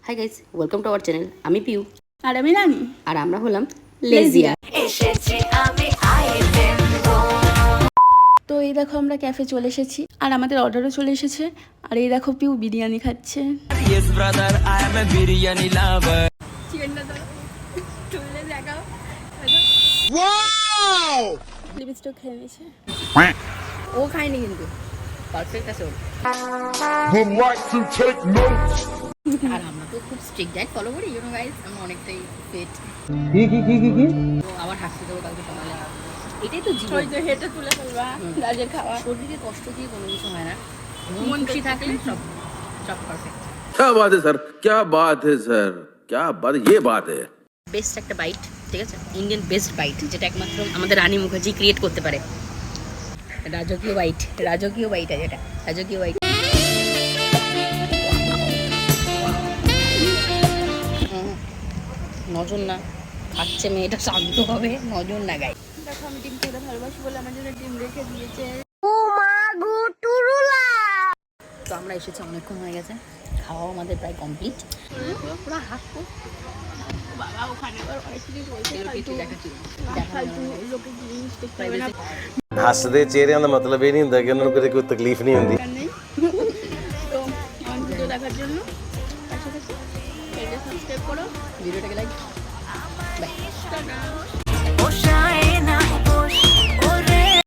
Hi guys, welcome to our channel. আমি পিউ আর আমি রানি, আর আমরা হলাম লেজিয়া। তো এই দেখো আমরা ক্যাফে চলে এসেছি আর আমাদের অর্ডারও চলে এসেছে। আর এই দেখো পিউ বিরিয়ানি খাচ্ছে। লিপস্টিক খেয়ে নিয়েছে। ও খায়নি কিন্তু পারফেক্ট আছে ওর। Would like to take notes. আর আমরা তো খুব স্ট্রিক্ট ডায়েট ফলো করি, ইউ নো গাইস, আমরা অনেকটাই ফিট। তো আবার হাসতে দেবো কালকে সকালে। এটাই তো জীবন। ওই যে হেঁটে তুলে ফেলবা রাজের খাওয়া। শরীরে কষ্ট দিয়ে কোনো কিছু হয় না, মন খুশি থাকলে সব সব পারফেক্ট। क्या बात है सर, क्या बात है सर, क्या बात, ये बात है। বেস্ট একটা বাইট, ঠিক আছে, ইন্ডিয়ান বেস্ট বাইট, যেটা একমাত্র আমাদের রানী মুখার্জি ক্রিয়েট করতে পারে। রাজকীয় বাইট, রাজকীয় বাইট আছে এটা, রাজকীয় বাইট। নজর না, খাচ্ছে মেয়েটা, শান্ত হবে, নজর না গায়ে। দেখো আমি ডিম খেতে ভালোবাসি বলে আমার জন্য ডিম রেখে দিয়েছে। তো আমরা এসেছি, অনেকক্ষণ হয়ে গেছে, খাওয়াও আমাদের প্রায় কমপ্লিট। পুরো হাসবো বাবা ওখানে আবার অনেক কিছু বলছে, ফালতু লোকে জিনিস দেখতে হবে না। ਹੱਸਦੇ ਚਿਹਰਿਆਂ ਦਾ ਮਤਲਬ ਇਹ ਨਹੀਂ ਹੁੰਦਾ ਕਿ ਉਹਨਾਂ ਨੂੰ ਕਦੇ ਕੋਈ ਤਕਲੀਫ ਨਹੀਂ ਹੁੰਦੀ। নেই। তো আমার ভিডিও দেখার জন্য পাশাপাশি চ্যানেলটা সাবস্ক্রাইব করো, ভিডিওটাকে লাইক, বাই। টাটা। Oceana